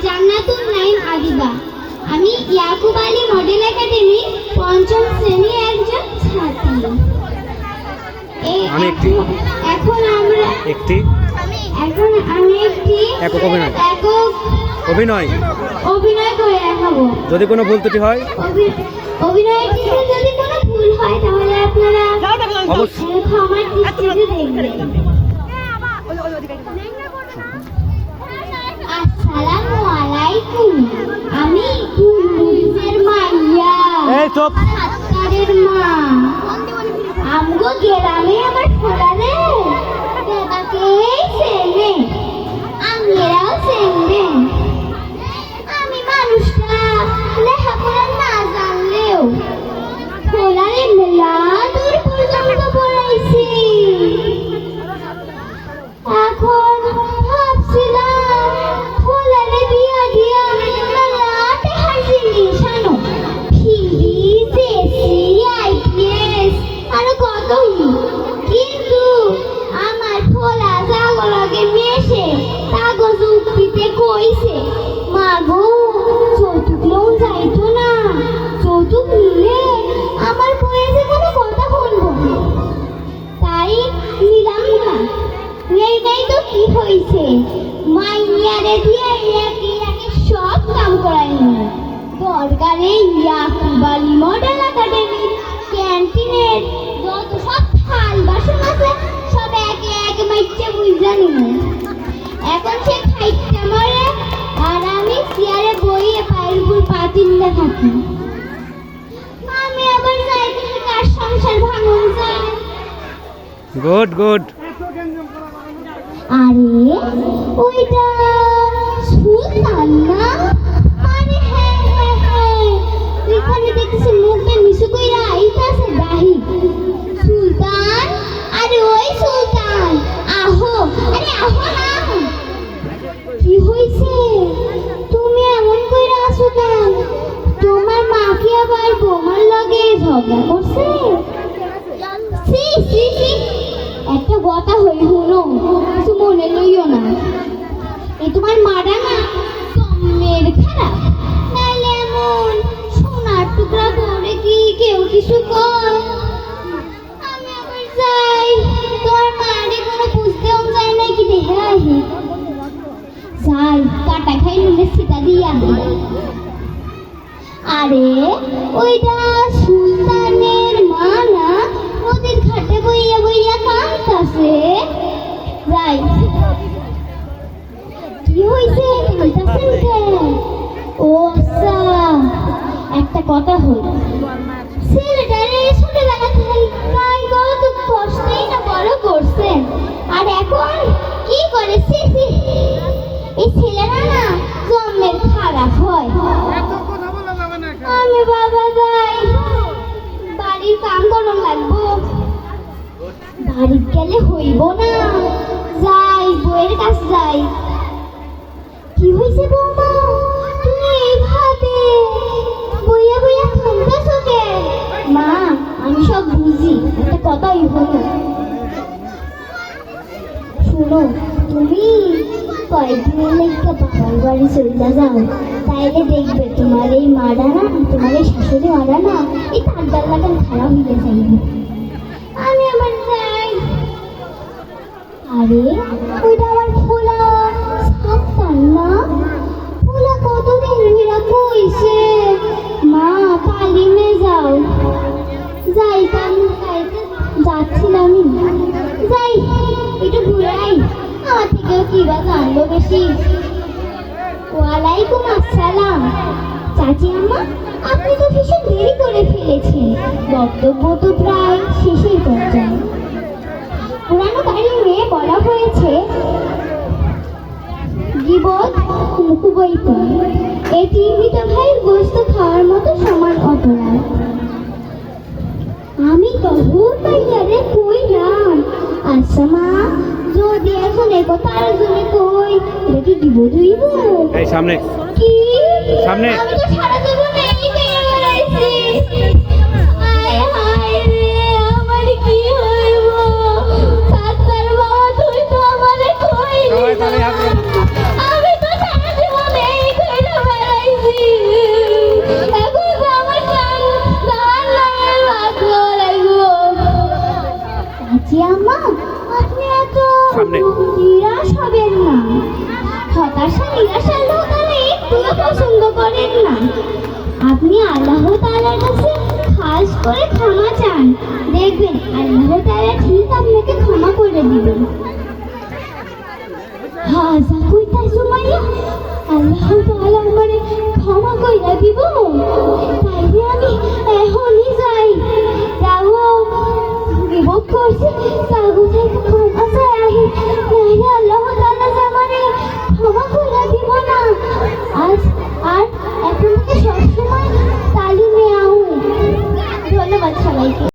জান্নাতুন নাইম আদিবা। আমি Yakub Ali model academy পঞ্চম শ্রেণীর একজন ছাত্রী। এখন আমি একটি একক অভিনয় করে দেখাবো। যদি কোনো ভুল ত্রুটি হয়, অভিনয়ের ক্ষেত্রে যদি কোনো ভুল হয় তাহলে আপনারা অবশ্যই ক্ষমার দৃষ্টিতে দেখবেন। আসসালামু আলাইকুম। আমি কুলুসের মাইয়া, হাত্তারের মা। আমগো গ্রামে আমার ফোলারে দেবাকেই চেনে, আমিরাও চেনবে। আমি মানুষটা লেখাপড়া না জানলেও ফোলারে মেলা দূর পর্যন্ত পড়াইছি। এখন ভাবছিলাম ফোলারে বিয়া দিয়া মেলাতে হাসিনি শানো, ফিরিজ, এসি, আইপিএস আরো কতই। কিন্তু আমার ফোলা জাগলকে মেশে কাগজ উক্তিতে কইছে, মা গো যৌতুক লোন যাইতো না, যৌতুক নিলে আমার বয়সে কোনো কথা বলবো না। তাই নিলাম না। নেই তো কি হয়েছে, মাইয়ারে দিয়ে একে সব কাম করাই নিল। দরকারে ইয়াকুব আলী মডেল একাডেমি ক্যান্টিনের যত সব থাল বাসন আছে সব একে একে মাইচ্ছে বুঝা নিল। এখন সে খাইতে মরে আর আমি চেয়ারে বইয়ে পায়ের উপর পাতিলে থাকি। আমি আবার যাইতে কার সংসার ভাঙন যায়। গুড। আরে ওইটা সুলতান না? আরে হ্যাঁ, এখানে দেখছি মুখে মিশু কইরা আইতাছে দাহি। সুলতান, আরে ওই সুলতান আহো, আরে আহো না। কি হইছে, তুমি এমন কইরা আছো কেন? তোমার মা কি আবার বোমার লগে ঝগড়া করছে? সি একটা কথা হই হুনো, কিছু মনে লইও না। এই তোমার মারা না জন্মের খারাপ, নাইলে এমন সোনার টুকরা পরে কি কেউ কিছু কর? আমি আবার যাই, তোমার মারে কোনো বুঝতেও যায় না কি দেখে আহি। যাই কাটা খাই নুনে সিটা দিয়া। আরে ওইটা সুলতানের মা না, নদীর ঘাটে বইয়া বইয়া কাঁদতাছে। যাই, কি হইছে কাঁদতাছেন কেন? ও আচ্ছা, একটা কথা হল, ছেলেটারে ছোটবেলা থেকে কত কষ্টেই না বড় করছেন, আর এখন কি করে? এই ছেলেরা না জন্মের খারাপ হয়। আমি বাবা যাই, বাড়ির কাম করা লাগবো। বাড়ি গেলে হইব না, যাই বইয়ের কাছে যাই। কি হয়েছে বৌমা, তুমি এইভাবে বইয়া বইয়া কাঁদতেছো কেন? মা আমি সব বুঝি, একটা কথাই হলো। শোনো, তুমি কয়েকদিনের লেগে বাবার বাড়ি চলে যাও, তাইলে দেখবে তোমার এই মারা না, তোমার এই শাশুড়ি মারা না, এই তার লাগান খারাপ হয়ে যাইবে। আমি আবার যাই। আরে ওইটা আমার ফোলা সাবধান না, ফোলা কতদিন ধরে কইছে মা তালিমে যাও। যাই, তালিম খাইতে যাচ্ছিলাম, যাই একটু ঘুরাই, আমার থেকেও কি বা জানবো বেশি। ওয়ালাইকুম আসসালাম। চাচি আম্মা, আপনি তো ভীষণ দেরি করে ফেলেছেন, বক্তব্য তো প্রায় শেষের পর্যায়ে। পুরানো কাহিনী বলা হয়েছে গীবত মুকুবইতে, এটি মৃত ভাইয়ের গোশত খাওয়ার মতো সমান অপরাধ। আমি তবুও তাইয়ারে কইলাম, আচ্ছা মা, যদি এখন একথা আর জন্য কই, এটা কি দিব ধুইব? এই সামনে কি সামনে, আমি তো সারা জীবন এই কইরা বেড়াইছি। হায় হায় রে, আমার কি হইব? ডাক্তার বাবা, তুই তো আমারে কইলি না। আমি তো সারা জীবন এই নিরাশ হবেন না। হতাশা নিরাশার লোক তাহলে একটুও পছন্দ করেন না। আপনি আল্লাহ তাআলার কাছে খাস করে ক্ষমা চান, দেখবেন আল্লাহ তাআলা ঠিক আপনাকে ক্ষমা করে দিবেন। হাজা কইতা সুমাইয়া, আল্লাহ তাআলা আমারে ক্ষমা কইরা দিব, তাইলে আমি এখনই যাই। যাও বিপদ করছে, তাগো থেকে ক্ষমা চাই আহি, নাইলে আল্লাহ তাআলা যে আমারে ক্ষমা কইরা দিব না। আজ আর এখন থেকে সবসময় তালিমে আউ। ধন্যবাদ সবাইকে।